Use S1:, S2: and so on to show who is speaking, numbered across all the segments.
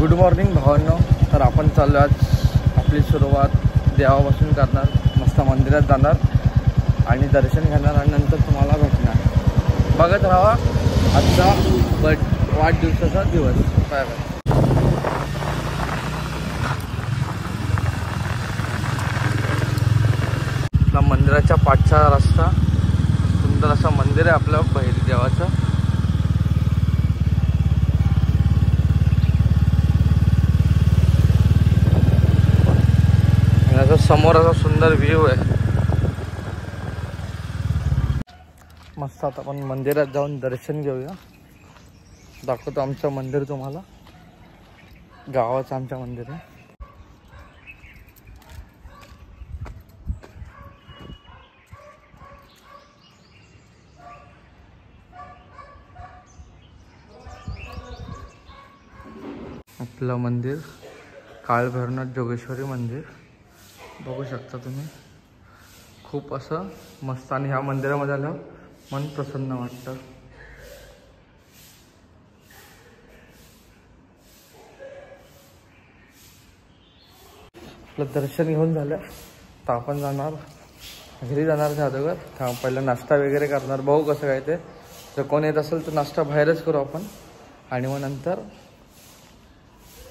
S1: Good morning भावांनो. तर आपण चाललो आज आपली सुरुवात देवापासून करणार. मस्त मंदिरात जाणार आणि दर्शन घेणार आणि नंतर तुम्हाला भेटणार. बघत राहा आजचा वाढदिवसाचा दिवस. Bye bye. आपला मंदिराच्या पाठचा रस्ता, सुंदर असं मंदिर आहे आपलं बहिरी देवाचं. समोर असा सुंदर व्ह्यू आहे. मस्त. आता आपण मंदिरात जाऊन दर्शन घेऊया. दाखवतो आमचं मंदिर तुम्हाला. गावाचं आमचं मंदिर आहे. आपलं मंदिर काळभैरवनाथ जोगेश्वरी मंदिर बघू शकता तुम्ही. खूप असं मस्त आणि ह्या मंदिरामध्ये आलं मन प्रसन्न वाटतं. आपलं दर्शन घेऊन झालं तर आपण जाणार घरी. जाणार अगोदर पहिलं नाश्ता वगैरे करणार. बघू कसं काय ते. जर कोण येत असेल तर नाश्ता बाहेरच करू आपण आणि मग नंतर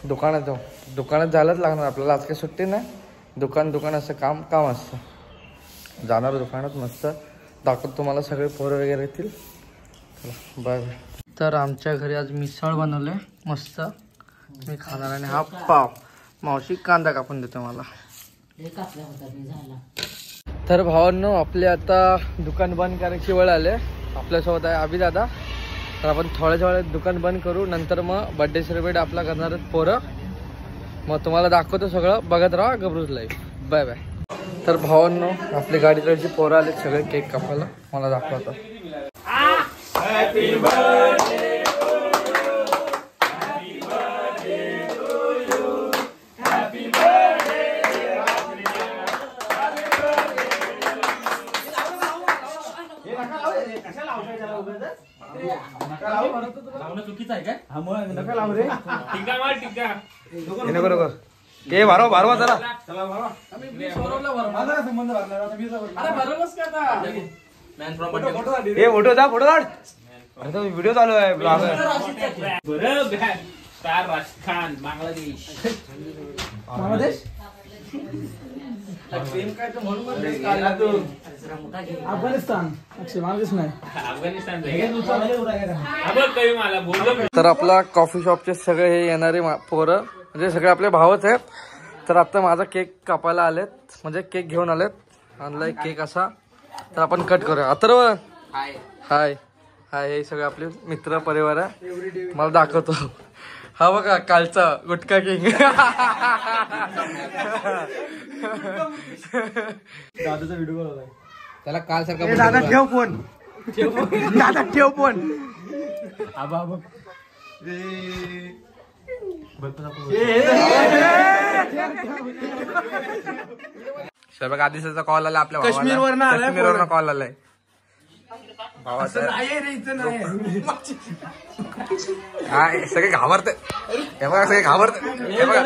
S1: दुकानात जाऊ. दुकानात जायलाच लागणार आपल्याला. आज काही सुट्टी नाही. दुकान असं काम असतं. जाणार दुकानात. मस्त दाखवतो तुम्हाला. सगळे पोरं वगैरे येतील. चला बाय बाय. तर आमच्या घरी आज मिसळ बनवले मस्त. मी खाणार. आणि हा पाव मावशी कांदा कापून देतो मला. तर भावांनो आपले आता दुकान बंद करायची वेळ आले. आपल्यासोबत आहे अभि दादा. तर आपण थोड्याच वेळात दुकान बंद करू. नंतर मग बर्थडे सेलिब्रेट आपला करणार आहेत पोरं. मग तुम्हाला दाखवतो सगळं. बघत राहा गबरूज लाईफ. Bye bye. तर भावांनो आपली गाडीकडची पोरं आले सगळे केक कापायला. मला दाखवतात.
S2: चुकीचं आहे काय?
S1: नका लावू रे. नको ए भारवा जरा. फोटो काढ. अरे व्हिडिओ चालू आहे.
S2: स्टार राजस्थान बांगलादेश
S3: अफगाणिस्तान. बांगलादेश नाही.
S1: तर आपला कॉफी शॉपचे सगळे हे येणारे पोरं म्हणजे सगळे आपले भावच आहेत. तर आता माझा केक कापायला आलेत. म्हणजे केक घेऊन आलेत. आणलाय केक असा. तर आपण कट करूया. अथर्व हाय हाय हाय. हे सगळे आपले मित्र परिवार आहे. मला दाखवतो. हा बघा कालचा गुटखा किंग.
S3: दादाचा व्हिडिओ कॉल आलाय.
S1: त्याला काल सारखा दादा ठेव फोन. दादा ठेव फोन.
S3: आबा
S1: बघा आदिशाचा कॉल आला. आपल्या काश्मीरवरनं कॉल आलाय. काय सगळे घाबरते. हे बघा सगळे घाबरते. हे बघा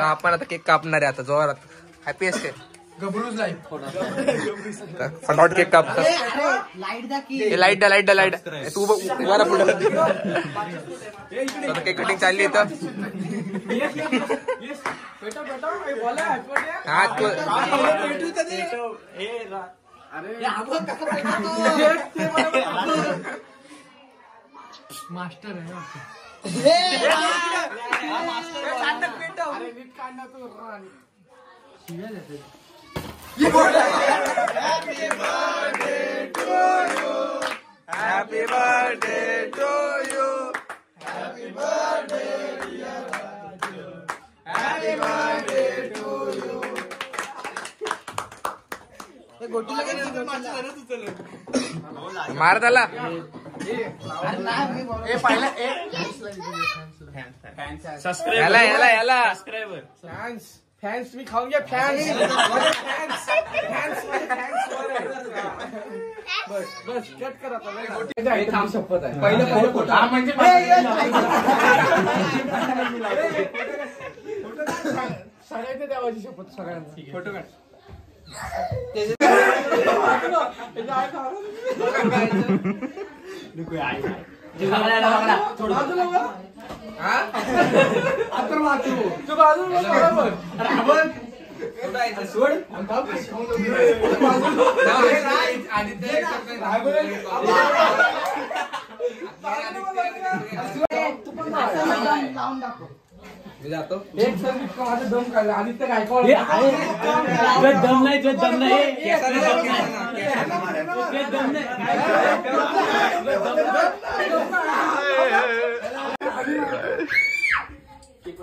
S1: आपण आता केक कापणार आहे. आता जोरात हॅपी असते.
S3: गबरूज लाईफ.
S1: फटाफट केक काप. लाईट द्या. तू बरं पुढे केक कटिंग चालली इथं.
S3: मास्टर आहे.
S1: Happy birthday to you. Happy birthday dear Raju. Happy birthday to you. मार त्याला.
S2: सबस्क्राइबर
S1: फॅन्स मी खाऊन घ्या फॅन्स बस बस कट कर आता शपथ आहे पहिलं म्हणजे सगळ्यांनी द्यावाची शपथ सगळ्यांना फोटो काढ जातो एक सर माझं दम काढला आदित्य गायकवाड दम नाही दम नाही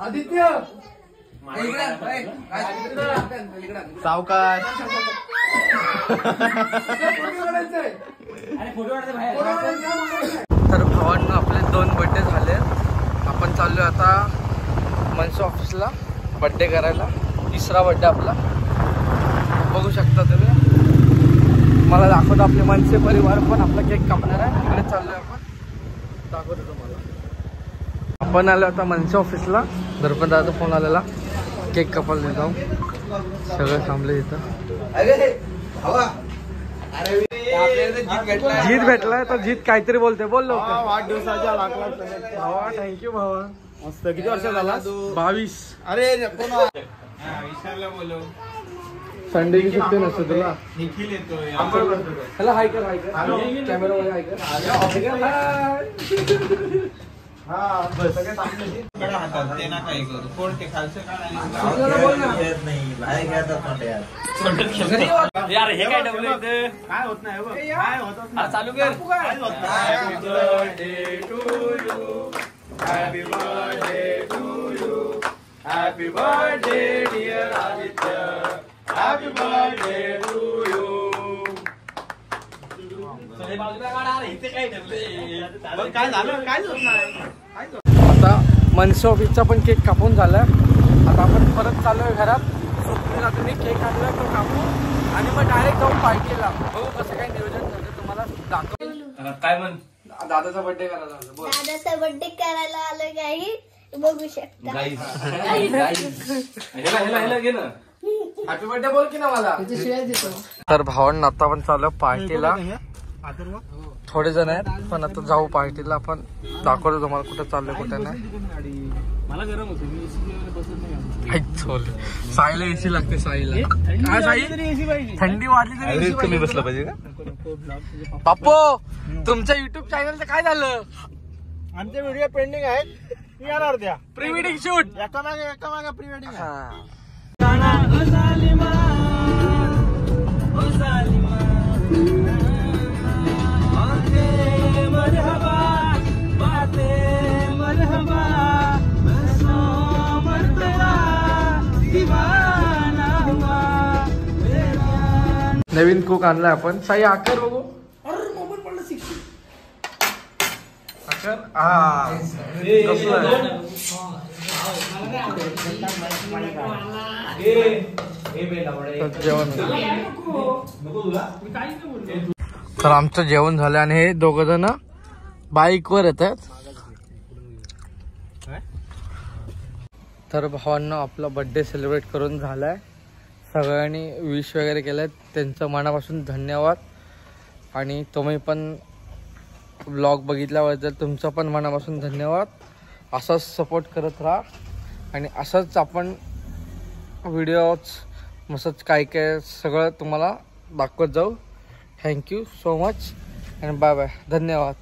S1: आदित्य
S3: सावकाश
S1: तर भावांना आपले 2 बर्थडे झाले. आपण चाललोय आता मनसे ऑफिसला बर्थडे करायला. 3रा बर्थडे आपला बघू शकता तुम्ही. मला दाखवतो आपले मनसे परिवार पण आपला केक कापणार आहे. तिकडे चाललोय आपण दाखवतो तुम्हाला. आपण आलो आता मनसे ऑफिसला. दर्पण दादा फोन आलेला केक कापायला जाऊ. सगळं थांबले तिथं. जीत भेटलाय तर जीत काहीतरी बोलते. बोल लवकर.
S3: वाढदिवसाच्या लाख
S1: भावा थँक्यू भावा.
S3: मस्त. किती वर्ष झाला?
S1: 22.
S3: अरे
S1: संडे की सुट्टी नसते तुला.
S3: निखिल येतोय.
S1: हॅलो हाय कर कॅमेरा मध्ये हाय कर.
S3: ते ना काही करू. कोण ते खालचं
S2: यार हे काय डबल
S3: काय होत नाही बघ. काय होत
S2: चालू कर.
S3: Happy birthday to you. Happy birthday dear Aditya. Happy birthday to you. काय झालं? काय होत नाही.
S1: आता मनसे ऑफिसचा पण केक कापून झालाय. आता आपण परत चाललोय घरात. सुट्टीला तुम्ही केक आणला तो कापू आणि मग डायरेक्ट जाऊ पार्टीला. बघू कसं काय नियोजन झालं तुम्हाला दाखव.
S2: काय म्हण
S1: दादाचा बर्थडे करायला आलो. बोल.
S4: दादाचा बर्थडे करायला आलो काही बघू शकता.
S2: घे ना.
S1: हॅपी बर्थडे बोल की ना मला. तर भावांना आता आपण चालू पार्टीला. थोडे जण आहेत पण आता जाऊ पार्टीला. आपण दाखवतो तुम्हाला कुठे चाललोय कुठे नाही.
S2: मला गरम होतं. मी
S1: साईला एसी लागते. साईला काय साई थंडी वाढली तरी कमी बसलं पाहिजे का. बाप्पो तुमच्या युट्यूब चॅनलचं काय झालं.
S3: आमचे व्हिडिओ पेंडिंग आहेत. येणार द्या.
S1: प्री वेडिंग शूट
S3: एकामागे प्री वेडिंग.
S1: नवीन कुक आणलाय आपण. साई आकर बघू. आकर जेवण. तर आमचं जेवण झालं आणि हे 2 जण बाईक वर येत आहेत. तर भावांना आपला बर्थडे सेलिब्रेट करून झालाय. सगळ्यांनी विश वगैरे केलं. त्यांचं मनापासून धन्यवाद. आणि तुम्ही पण ब्लॉग बघितल्याबद्दल तुमचं पण मनापासून धन्यवाद. असंच सपोर्ट करत राहा आणि असंच आपण व्हिडिओज मस्तच काय काय सगळं तुम्हाला दाखवत जाऊ. थँक्यू सो मच आणि बाय बाय. धन्यवाद.